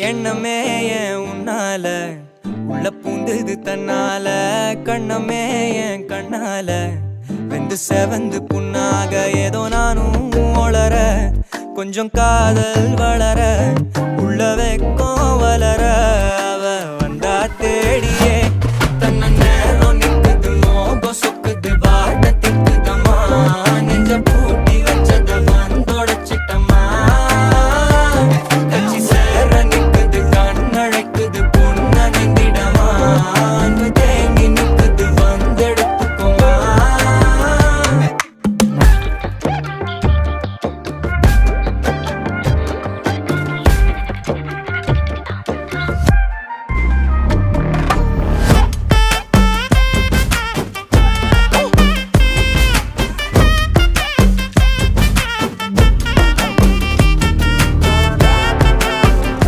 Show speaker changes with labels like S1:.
S1: எண்ணமே ஏன் உன்னால உள்ள பூந்தது தன்னால கண்ணமே என் கண்ணால வெந்து செவந்து புண்ணாக ஏதோ நானும் ஒளர கொஞ்சம் காதல் வளர உள்ள